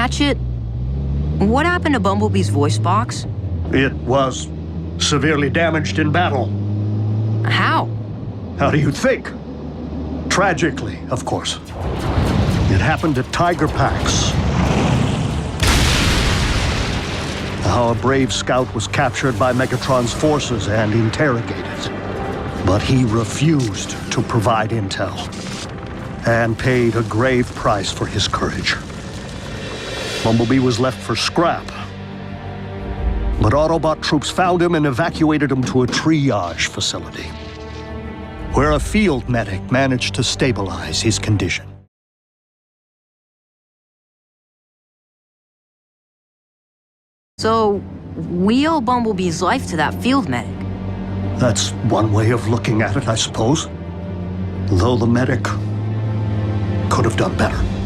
Ratchet, what happened to Bumblebee's voice box? It was severely damaged in battle. How? How do you think? Tragically, of course. It happened at Tiger Pax. Our brave scout was captured by Megatron's forces and interrogated. But he refused to provide intel, and paid a grave price for his courage. Bumblebee was left for scrap. But Autobot troops found him and evacuated him to a triage facility, where a field medic managed to stabilize his condition. So, we owe Bumblebee's life to that field medic. That's one way of looking at it, I suppose. Though the medic could have done better.